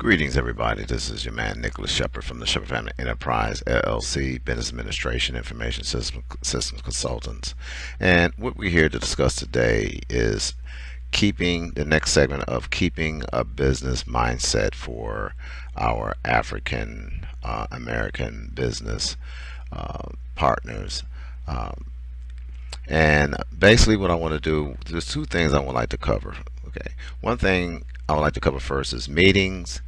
Greetings, everybody. This is your man, Nicholas Shephard from the Shepherd Family Enterprise, LLC, Business Administration Information Systems Consultants. And what we're here to discuss today is keeping the next segment of keeping a business mindset for our African American business partners. And basically what I want to do, there's two things I would like to cover. Okay. One thing I would like to cover first is meetings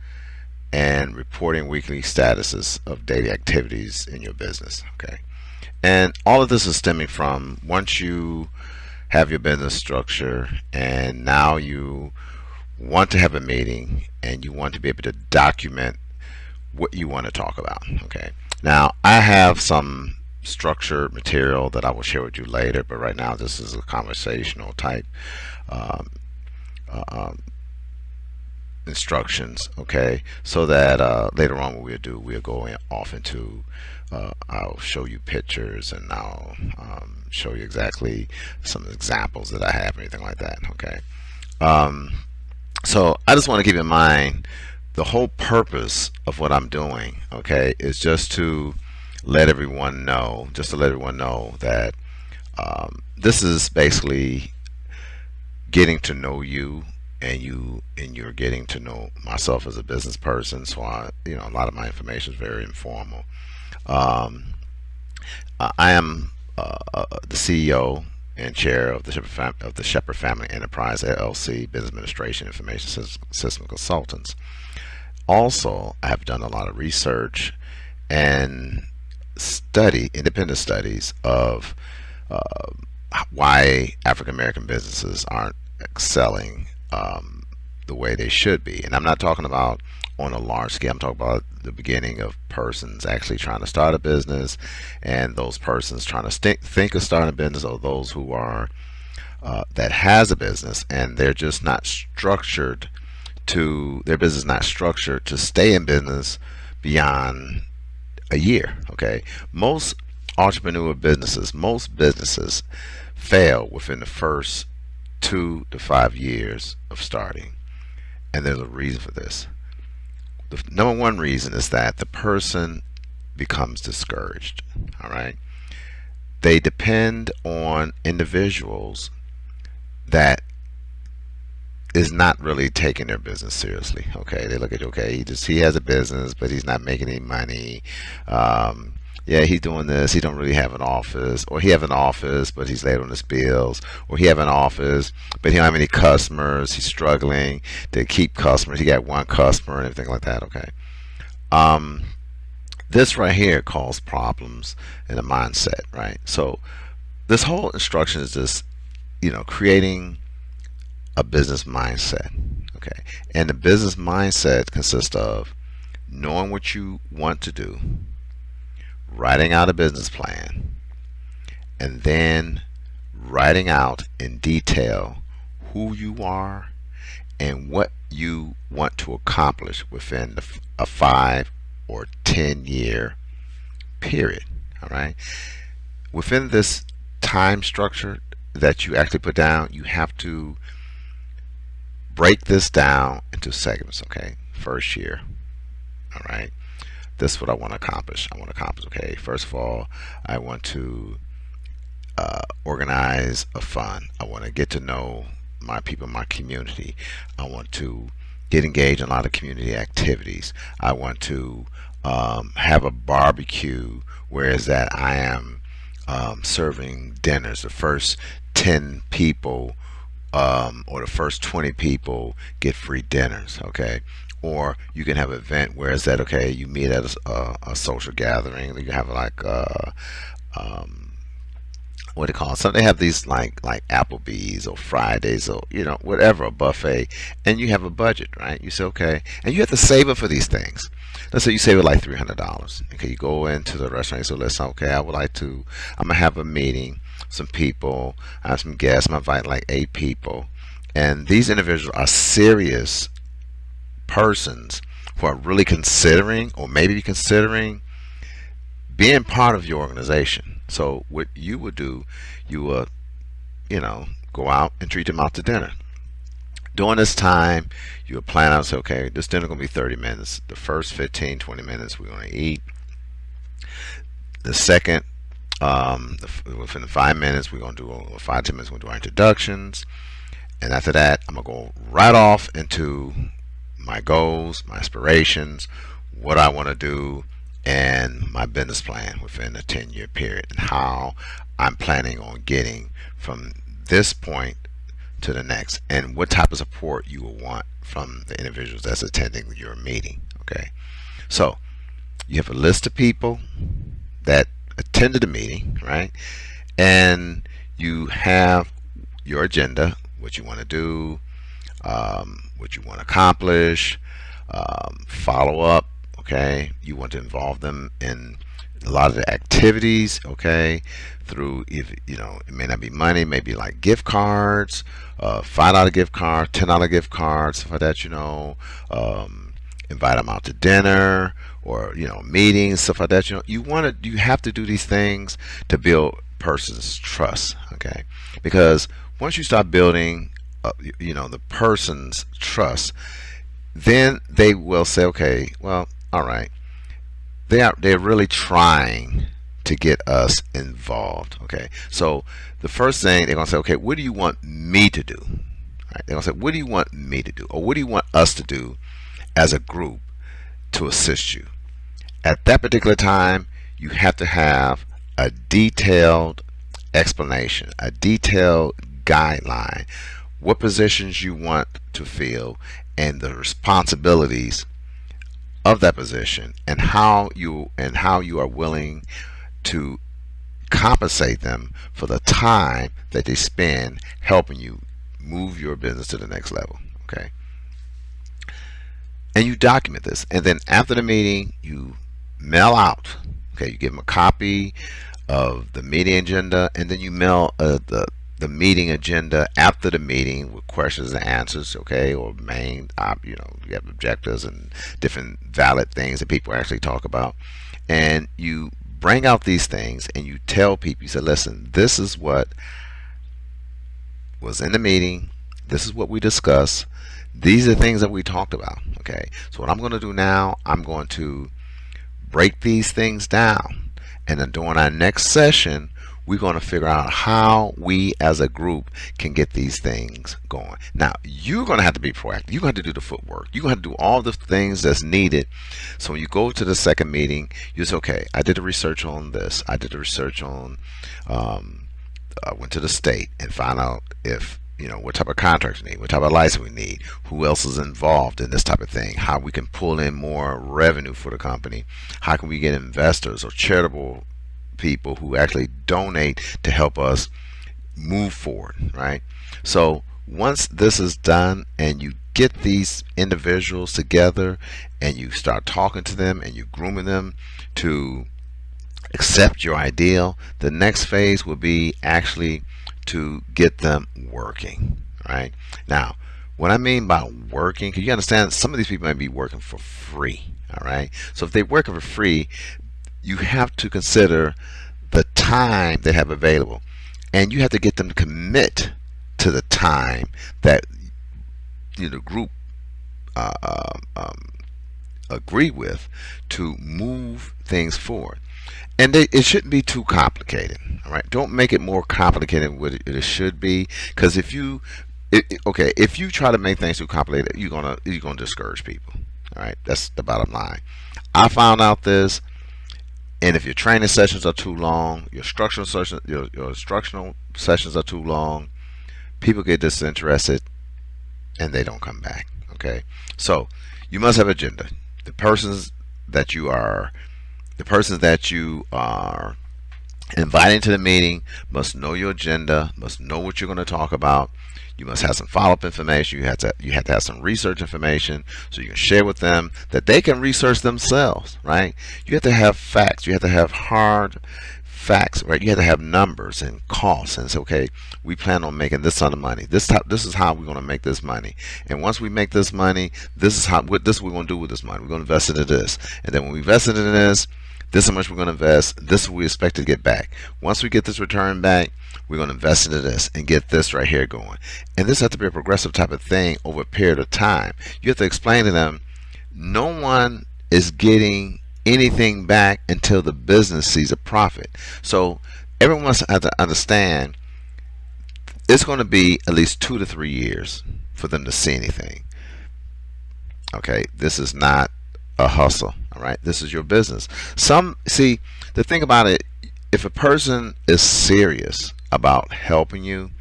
and reporting weekly statuses of daily activities in your business. Okay. And all of this is stemming from once you have your business structure and now you want to have a meeting and you want to be able to document what you want to talk about. Okay. Now I have some structured material that I will share with you later, but right now this is a conversational type um, uh, um, instructions, okay, so that later on what we'll go off into I'll show you pictures and I'll show you exactly some examples that I have, anything like that. Okay. So I just want to keep in mind the whole purpose of what I'm doing, okay, is just to let everyone know, that this is basically getting to know you, and you're getting to know myself as a business person. So a lot of my information is very informal. um, I am the CEO and chair of the Shepherd Family Enterprise LLC, Business Administration Information System Consultants. Also, I have done a lot of research and independent studies of why African American businesses aren't excelling the way they should be. And I'm not talking about on a large scale. I'm talking about the beginning of persons actually trying to start a business, and those persons trying to think of starting a business, or those who are that has a business and they're just not structured their business not structured to stay in business beyond a year. Okay, most most businesses fail within the first 2 to 5 years of starting, and there's a reason for this. The number one reason is that the person becomes discouraged. All right, they depend on individuals that is not really taking their business seriously. Okay, they look at, okay, he has a business, but he's not making any money. Yeah, he's doing this. He don't really have an office, or he have an office, but he's late on his bills, or he have an office, but he don't have any customers. He's struggling to keep customers. He got one customer and everything like that. Okay, um, this right here causes problems in the mindset, right? So this whole instruction is just creating a business mindset. Okay, and the business mindset consists of knowing what you want to do, writing out a business plan, and then writing out in detail who you are and what you want to accomplish within a 5 or 10 year period. All right, within this time structure that you actually put down, you have to break this down into segments. Okay, first year. All right, this is what I want to accomplish. Okay, first of all, I want to organize a fund. I want to get to know my people, my community. I want to get engaged in a lot of community activities. I want to have a barbecue, whereas that I am serving dinners. The first 10 people or the first 20 people get free dinners. Okay, or you can have an event where it's that, okay, you meet at a social gathering. You have like um, what do you call it? So they have these like Applebee's or Fridays, or whatever, a buffet, and you have a budget, right? You say, okay, and you have to save it for these things. Let's say you save it like $300. Okay, you go into the restaurant. You say, listen, okay, I'm gonna have a meeting, some people, I have some guests. I'm inviting like 8 people, and these individuals are serious persons who are really considering, or maybe considering, being part of your organization. So what you would do, you would, go out and treat them out to dinner. During this time, you'll plan out, say, okay, this dinner going to be 30 minutes. The first 15, 20 minutes, we're going to eat. The second, within the 5 minutes, we're going to do, 5 to 10 minutes, we're going to do our introductions. And after that, I'm going to go right off into my goals, my aspirations, what I want to do, and my business plan within a 10-year period, and how I'm planning on getting from this point to the next, and what type of support you will want from the individuals that's attending your meeting. Okay, so you have a list of people that attended the meeting, right? And you have your agenda, what you want to do, what you want to accomplish, follow up. Okay, you want to involve them in a lot of the activities. Okay, through, if you know, it may not be money, maybe like gift cards, $5 gift card, $10 gift cards, stuff like that. You know, invite them out to dinner, or meetings, stuff like that. You have to do these things to build person's trust. Okay, because once you start building the person's trust, then they will say, okay, well, all right, they're really trying to get us involved. Okay, so the first thing they're gonna say, okay, what do you want me to do? All right, they're gonna say, what do you want me to do, or what do you want us to do as a group to assist you? At that particular time, you have to have a detailed explanation, a detailed guideline, what positions you want to fill, and the responsibilities of that position, and how you are willing to compensate them for the time that they spend helping you move your business to the next level. Okay, and you document this, and then after the meeting, you mail out. Okay, you give them a copy of the meeting agenda, and then you mail the meeting agenda after the meeting with questions and answers. Okay, or main you have objectives and different valid things that people actually talk about, and you bring out these things and you tell people, you say, listen, this is what was in the meeting, this is what we discussed, these are the things that we talked about. Okay, so what I'm going to do now, I'm going to break these things down, and then during our next session, we're going to figure out how we as a group can get these things going. Now, you're going to have to be proactive. You're going to have to do the footwork. You're going to have to do all the things that's needed. So when you go to the second meeting, you say, okay, I did the research on this. I did the research on, I went to the state and found out if, what type of contracts we need, what type of license we need, who else is involved in this type of thing, how we can pull in more revenue for the company, how can we get investors or charitable people who actually donate to help us move forward, right? So once this is done and you get these individuals together and you start talking to them and you grooming them to accept your ideal, the next phase will be actually to get them working, right? Now, what I mean by working, because you understand some of these people might be working for free, all right? So if they're working for free, you have to consider the time they have available, and you have to get them to commit to the time that the group agree with to move things forward. And it shouldn't be too complicated. All right, don't make it more complicated than what it should be, because if you try to make things too complicated, you're gonna discourage people. All right, that's the bottom line. I found out this. And if your training sessions are too long, your instructional sessions are too long, people get disinterested and they don't come back. Okay, so you must have an agenda. The persons that you are inviting to the meeting must know your agenda, must know what you're going to talk about. You must have some follow-up information. You have to have some research information so you can share with them that they can research themselves, right? You have to have facts. You have to have hard facts, right? You have to have numbers and costs and say, okay, we plan on making this ton of money. This is how we're going to make this money. And once we make this money, this is what we're going to do with this money. We're going to invest it in this. And then when we invest it in this, This is how much we're going to invest. This is what we expect to get back. Once we get this return back, we're going to invest into this and get this right here going. And this has to be a progressive type of thing over a period of time. You have to explain to them, no one is getting anything back until the business sees a profit. So everyone has to understand it's going to be at least 2 to 3 years for them to see anything. Okay, this is not a hustle. All right, this is your business. See, the thing about it, if a person is serious about helping you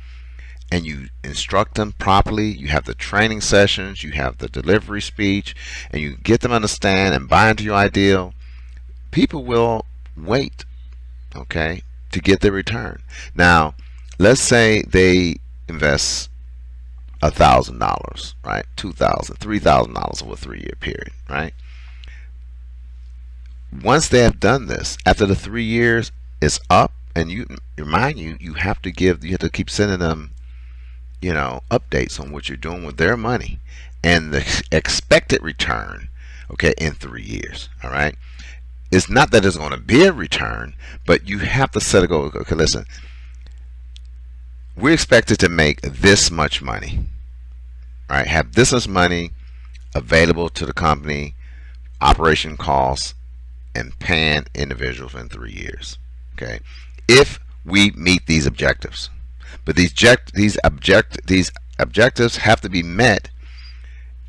and you instruct them properly, you have the training sessions, you have the delivery speech, and you get them to understand and buy into your ideal, people will wait, okay, to get their return. Now, let's say they invest $1,000, right? $2,000, $3,000 over a 3-year period, right? Once they have done this, after the 3 years is up, and you have to keep sending them, updates on what you're doing with their money and the expected return, okay, in 3 years. All right, it's not that there's going to be a return, but you have to set a goal. Okay, listen, we're expected to make this much money, right? Have this much money available to the company, operation costs, and paying individuals in 3 years. Okay, if we meet these objectives, but these objectives have to be met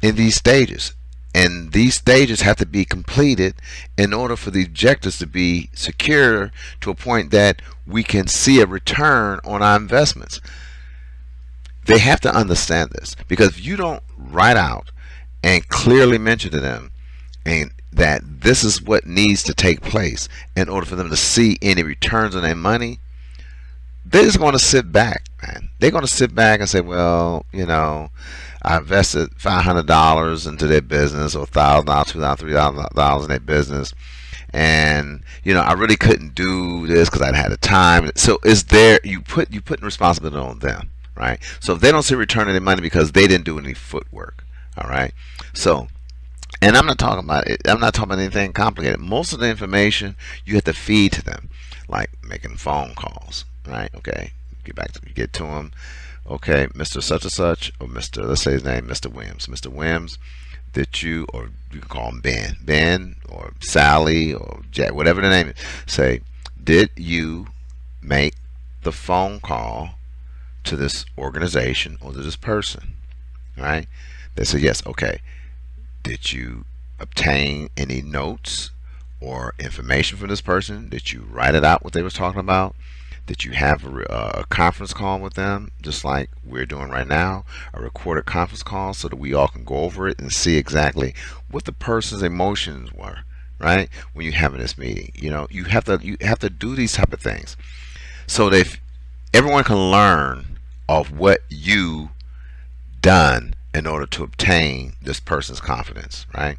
in these stages, and these stages have to be completed in order for the objectives to be secure to a point that we can see a return on our investments. They have to understand this, because if you don't write out and clearly mention to them and that this is what needs to take place in order for them to see any returns on their money, they're just going to sit back, man. They're going to sit back and say, well, I invested $500 into their business, or $1,000, $2,000, $3,000 in their business, and I really couldn't do this because I had the time. So it's there. You put responsibility on them, right? So if they don't see a return on their money because they didn't do any footwork, all right. So, and I'm not talking about anything complicated. Most of the information you have to feed to them, like making phone calls, right? Okay, get to them. Okay, Mr. Such and Such, or Mr. Let's say his name, Mr. Williams. Mr. Williams, or you can call him Ben, or Sally, or Jack, whatever the name is. Say, did you make the phone call to this organization or to this person? Right? They say yes. Okay. Did you obtain any notes or information from this person? Did you write it out, what they was talking about? Did you have a conference call with them, just like we're doing right now, a recorded conference call, so that we all can go over it and see exactly what the person's emotions were, right? When you're having this meeting, you have to do these type of things, so that if everyone can learn of what you done in order to obtain this person's confidence, right?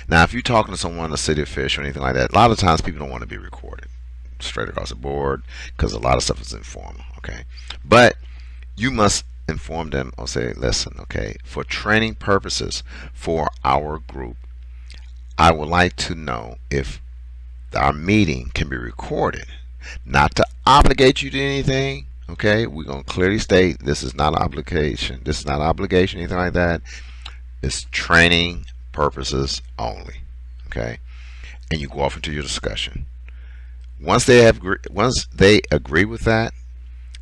Now, if you're talking to someone, a city official or anything like that, a lot of times people don't want to be recorded straight across the board, because a lot of stuff is informal, okay? But you must inform them or say, listen, okay, for training purposes for our group, I would like to know if our meeting can be recorded, not to obligate you to anything. Okay, we're going to clearly state this is not an obligation. This is not an obligation, anything like that. It's training purposes only. Okay, and you go off into your discussion. Once they agree with that,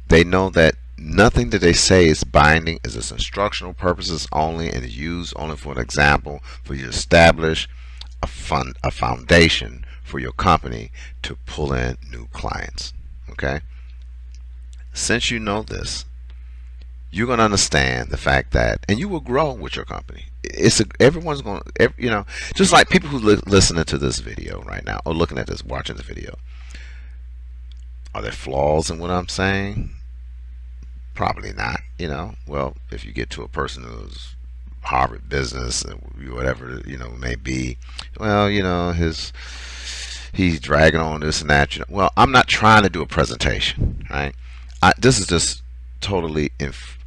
they know that nothing that they say is binding. Is it's instructional purposes only, and is used only for an example, for you to establish a foundation for your company to pull in new clients. Okay. Since you know this, you're going to understand the fact that, and you will grow with your company. Everyone's going to, just like people who listening to this video right now, or looking at this, watching this video. Are there flaws in what I'm saying? Probably not. Well, if you get to a person who's Harvard business, whatever it may be, well, he's dragging on this and that. Well, I'm not trying to do a presentation, right? This is just totally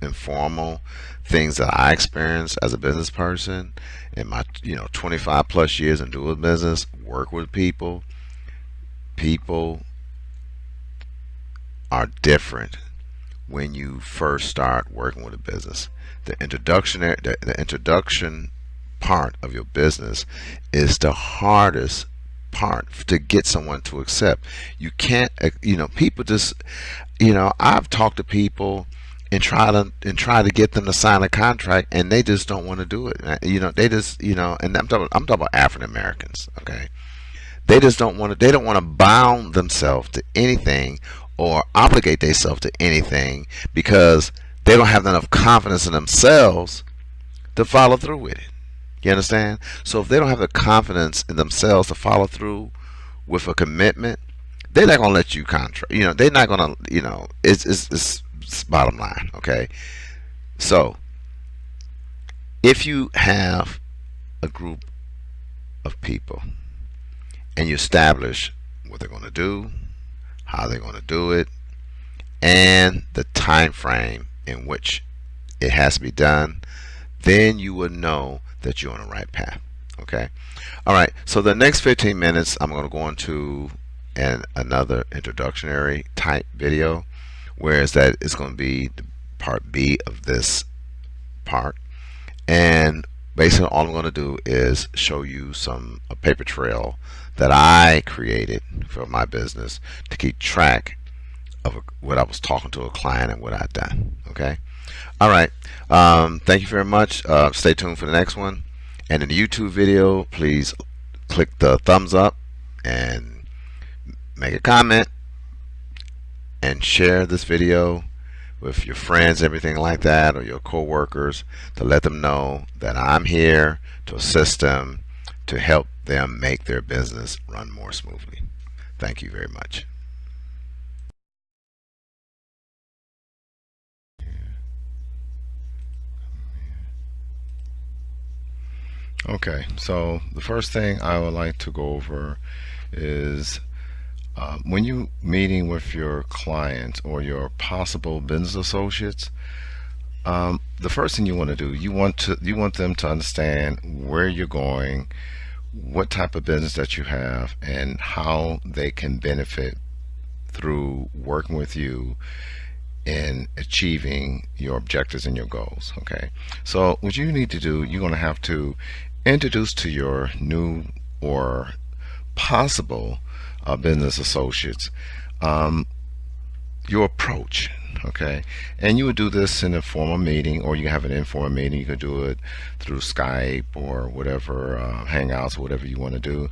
informal things that I experienced as a business person in my 25 plus years in doing business, work with people, people are different when you first start working with a business. The introduction part of your business is the hardest part to get someone to accept. You can't, people just, I've talked to people and try to get them to sign a contract, and they just don't want to do it. They just, and I'm talking about African Americans. Okay, they just don't want to. They don't want to bound themselves to anything or obligate themselves to anything because they don't have enough confidence in themselves to follow through with it. You understand? So if they don't have the confidence in themselves to follow through with a commitment, they're not gonna let you contract. They're not gonna. It's bottom line. Okay. So if you have a group of people and you establish what they're gonna do, how they're gonna do it, and the time frame in which it has to be done, then you will know that you're on the right path. Okay. All right. So the next 15 minutes, I'm going to go into another introductory type video, whereas that is going to be the part B of this part. And basically, all I'm going to do is show you a paper trail that I created for my business to keep track of what I was talking to a client and what I've done. Okay. All right. Thank you very much. Stay tuned for the next one. And in the YouTube video, please click the thumbs up and make a comment and share this video with your friends, everything like that, or your co-workers, to let them know that I'm here to assist them to help them make their business run more smoothly. Thank you very much. Okay, so the first thing I would like to go over is when you're meeting with your clients or your possible business associates, the first thing you want to do, you want them to understand where you're going, what type of business that you have, and how they can benefit through working with you in achieving your objectives and your goals. Okay, so what you need to do, you're going to have to introduce to your new or possible business associates your approach. Okay, and you would do this in a formal meeting, or you have an informal meeting. You could do it through Skype or whatever, Hangouts, whatever you want to do,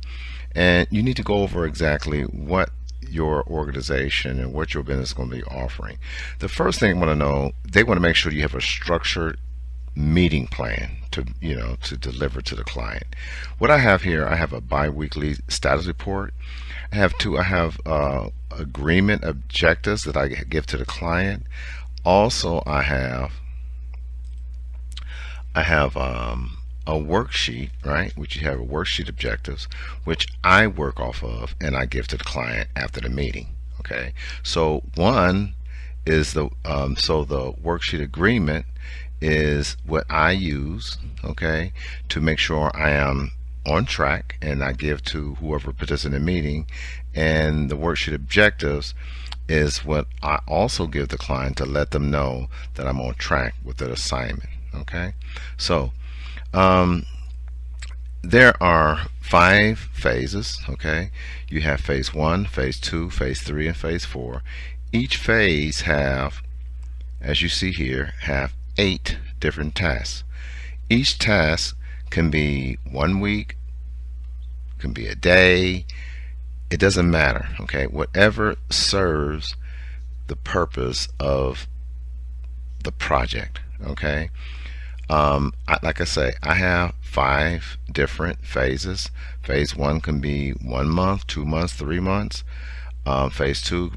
and you need to go over exactly what your organization and what your business is going to be offering. The first thing I want to know, they want to make sure you have a structured meeting plan to deliver to the client. What I have here, I have a bi-weekly status report. I have agreement objectives that I give to the client. Also, I have a worksheet, right, which you have a worksheet objectives, which I work off of and I give to the client after the meeting. Okay, so one is the worksheet agreement is what I use, okay, to make sure I am on track, and I give to whoever participates in the meeting. And the worksheet objectives is what I also give the client to let them know that I'm on track with the assignment. Okay, so there are 5 phases. Okay, you have phase 1, phase 2, phase 3, and phase 4. Each phase have, as you see here, have 8 different tasks. Each task can be 1 week, can be a day, it doesn't matter. Okay, whatever serves the purpose of the project. Okay, like I say, I have 5 different phases. Phase 1 can be 1 month, 2 months, 3 months. Phase 2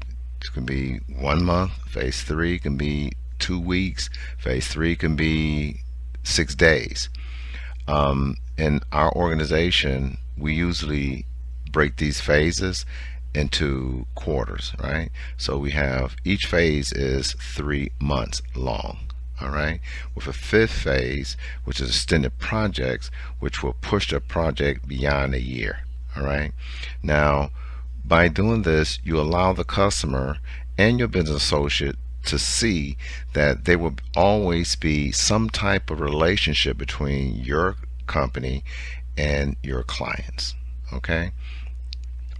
can be 1 month. Phase 3 can be 2 weeks. Phase 3 can be 6 days. In our organization, we usually break these phases into quarters, right? So we have, each phase is 3 months long. All right, with a 5th phase, which is extended projects, which will push the project beyond a year. All right, now By doing this, you allow the customer and your business associate to see that there will always be some type of relationship between your company and your clients. Okay?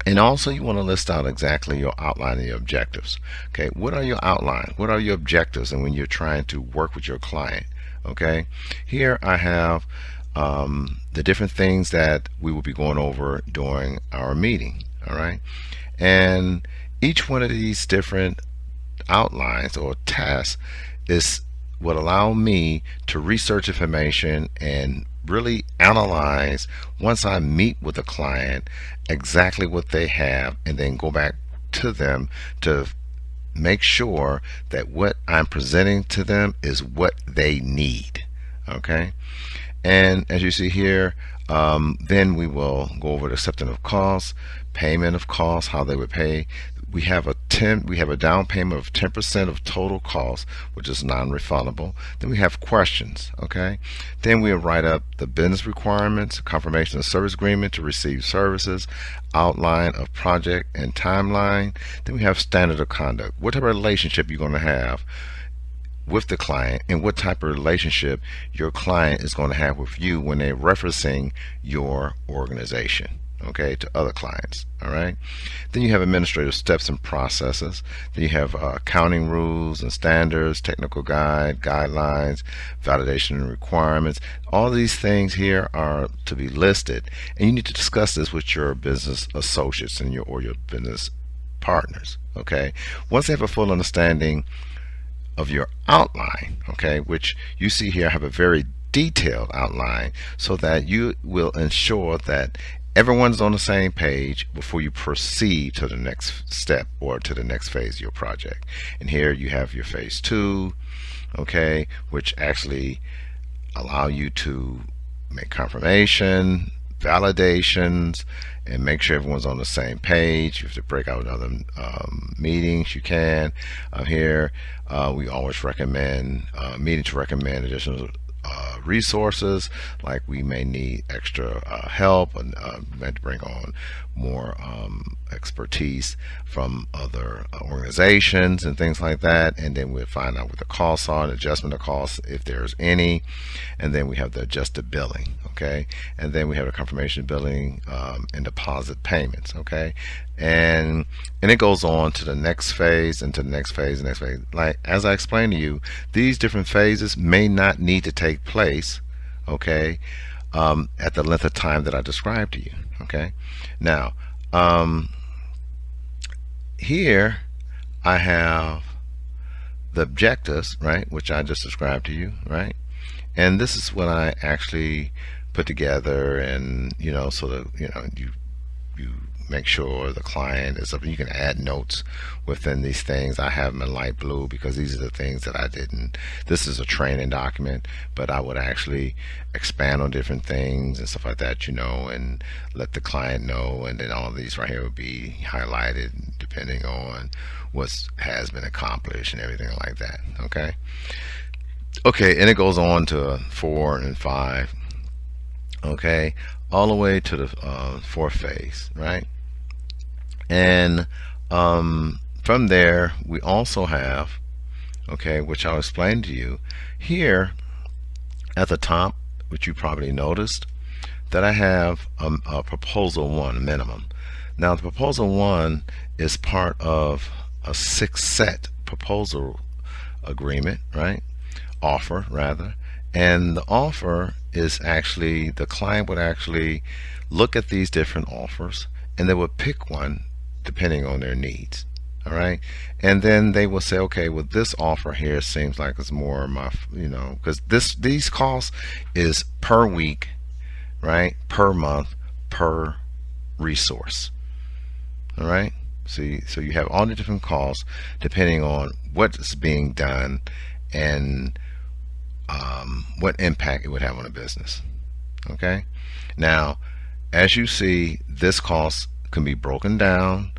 And also you want to list out exactly your outline and your objectives. Okay, what are your outline? What are your objectives? And when you're trying to work with your client, okay, here I have the different things that we will be going over during our meeting. All right, and each one of these different outlines or tasks is would allow me to research information and really analyze, once I meet with a client, exactly what they have, and then go back to them to make sure that what I'm presenting to them is what they need. Okay, and as you see here, then we will go over the acceptance of costs, payment of costs, how they would pay. We have a down payment of 10% of total cost, which is non-refundable. Then we have questions. Okay, then we'll write up the business requirements, confirmation of service agreement to receive services, outline of project and timeline. Then we have standard of conduct. What type of relationship you're going to have with the client, and what type of relationship your client is going to have with you when they're referencing your organization, okay, to other clients. All right, then you have administrative steps and processes. Then you have accounting rules and standards, technical guidelines, validation and requirements. All these things here are to be listed, and you need to discuss this with your business associates and your business partners. Okay, once they have a full understanding of your outline, okay, which you see here, I have a very detailed outline so that you will ensure that everyone's on the same page before you proceed to the next step or to the next phase of your project. And here you have your phase 2, okay, which actually allow you to make confirmation, validations, and make sure everyone's on the same page. You have to break out other meetings, you can. Here we always recommend meeting to recommend additional resources, like we may need extra help, and we have to bring on more expertise from other organizations and things like that. And then we'll find out what the costs are, and adjustment of costs if there's any. And then we have the adjusted billing, okay, and then we have the confirmation billing and deposit payments, okay, and it goes on to the next phase and to the next phase and next phase. Like as I explained to you, these different phases may not need to take place, okay, at the length of time that I described to you. Okay, now here I have the objectives, right, which I just described to you, right, and this is what I actually put together, and so that you make sure the client is up. You can add notes within these things. I have them in light blue because these are the things that I didn't. This is a training document, but I would actually expand on different things and stuff like that, and let the client know. And then all of these right here would be highlighted depending on what has been accomplished and everything like that. Okay, and it goes on to 4 and 5. Okay, all the way to the 4th phase, right? And from there we also have, okay, which I'll explain to you here at the top, which you probably noticed, that I have a proposal 1 minimum. Now the proposal 1 is part of a 6-set proposal agreement, right? Offer rather. And the offer is actually, the client would actually look at these different offers, and they would pick one depending on their needs. All right, and then they will say, okay, well, this offer here seems like it's more my, because these costs is per week, right, per month, per resource. All right, see, so you have all the different costs depending on what's being done and what impact it would have on a business. Okay, now as you see, this cost can be broken down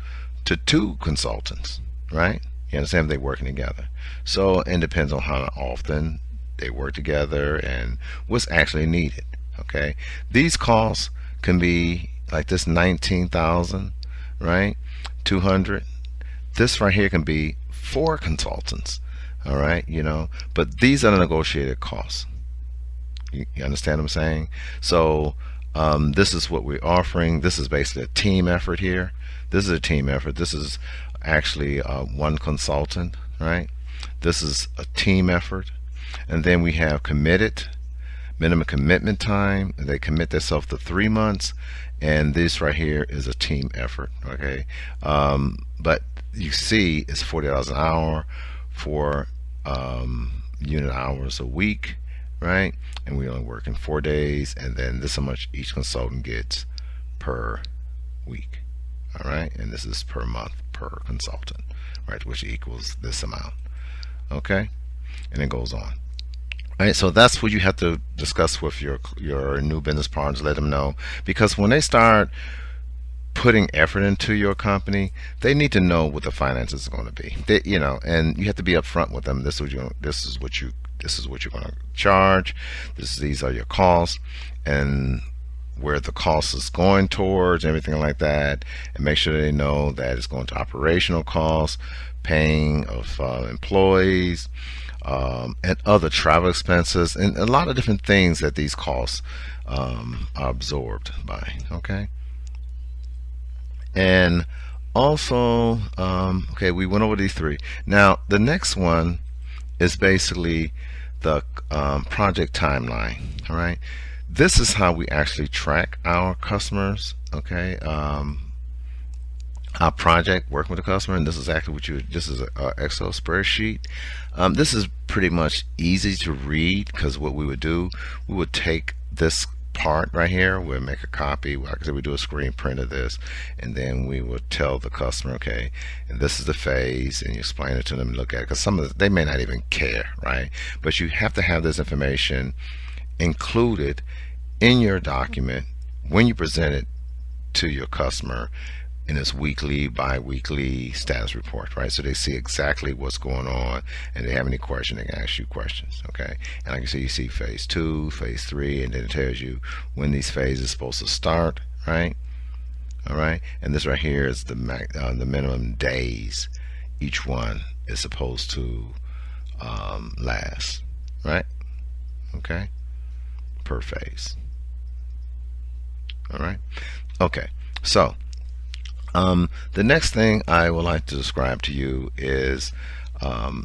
to 2 consultants, right? You understand, they working together. So it depends on how often they work together and what's actually needed. Okay, these costs can be like this 19,000. right? 200. This right here can be 4 consultants, all right, but these are the negotiated costs. You understand what I'm saying? So this is what we're offering. This is basically a team effort here. This is a team effort. This is actually one consultant, right? This is a team effort. And then we have committed, minimum commitment time. They commit themselves to 3 months. And this right here is a team effort, okay? But you see it's $40 an hour for unit hours a week, right? And we only work in 4 days, and then this is how much each consultant gets per week, all right? And this is per month per consultant, right? Which equals this amount, okay? And it goes on. All right, so that's what you have to discuss with your new business partners. Let them know, because when they start putting effort into your company, they need to know what the finances are going to be. And you have to be upfront with them. This is what you're going to charge. These are your costs, and where the cost is going towards, everything like that, and make sure they know that it's going to operational costs, paying of employees, and other travel expenses, and a lot of different things that these costs are absorbed by. Okay. And also, okay, we went over these 3. Now the next one is basically the project timeline. All right, this is how we actually track our customers. Okay, our project working with the customer, and this is actually this is an Excel spreadsheet. This is pretty much easy to read, because what we would do, we would take this part right here, we'll make a copy. Like I said, we do a screen print of this, and then we would tell the customer, okay, and this is the phase, and you explain it to them and look at it, because they may not even care, right? But you have to have this information included in your document when you present it to your customer in its weekly, bi-weekly status report, right? So they see exactly what's going on, and if they have any question, they can ask you questions, okay? And like I said, you see phase 2, phase 3, and then it tells you when these phases are supposed to start, right? All right, and this right here is the minimum days each one is supposed to last, right? Okay, per phase. All right, okay, so the next thing I would like to describe to you is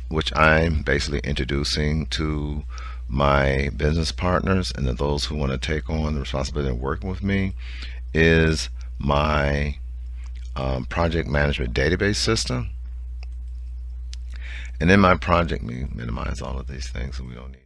which I'm basically introducing to my business partners and then those who want to take on the responsibility of working with me, is my project management database system. And in my project, let me minimize all of these things so we don't need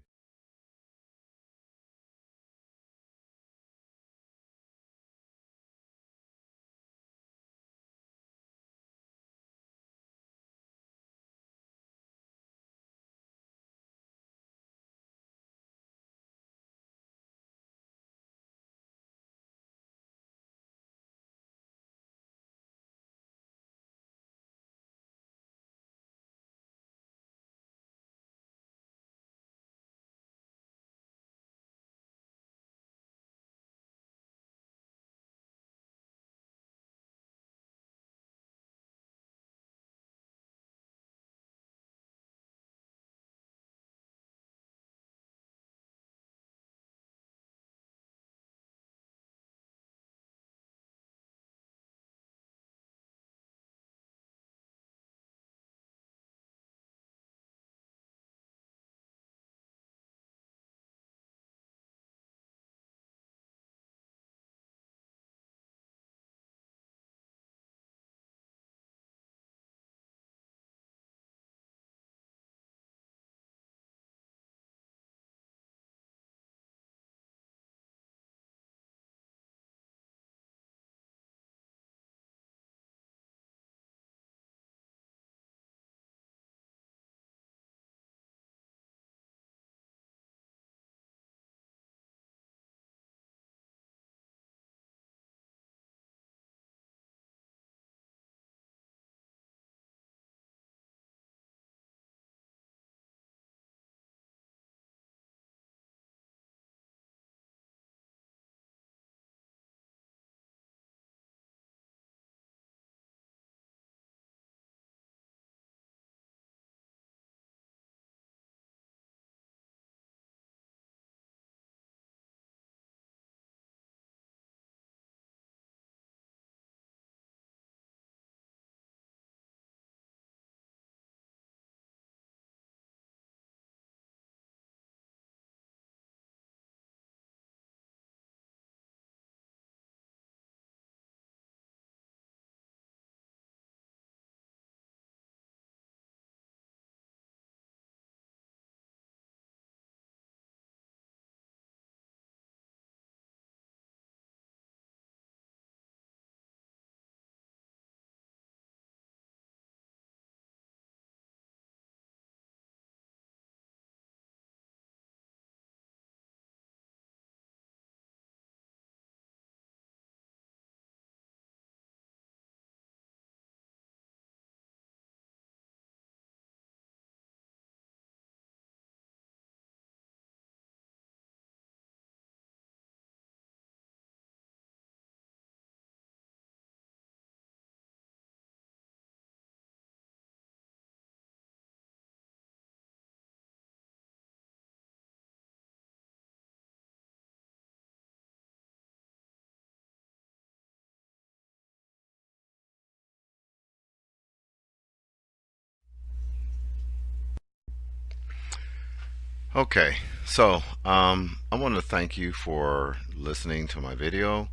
Okay, so I want to thank you for listening to my video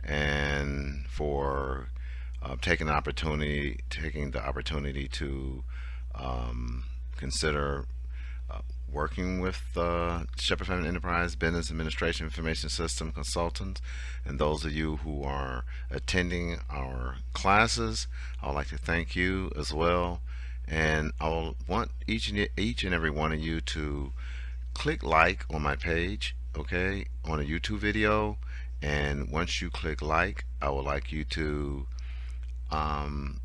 and for taking the opportunity to um, consider uh, working with Shepherd Family Enterprise Business Administration Information System Consultants. And those of you who are attending our classes, I would like to thank you as well. And I want each and every one of you to click like on my page, okay, on a YouTube video. And once you click like, I would like you to um,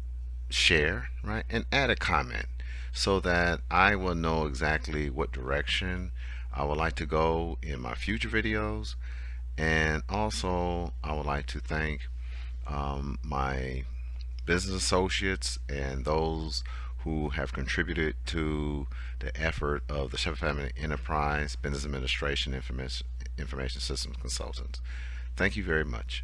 share, right, and add a comment so that I will know exactly what direction I would like to go in my future videos. And also, I would like to thank my business associates and those who have contributed to the effort of the Shepherd Family Enterprise Business Administration Information Systems Consultants. Thank you very much.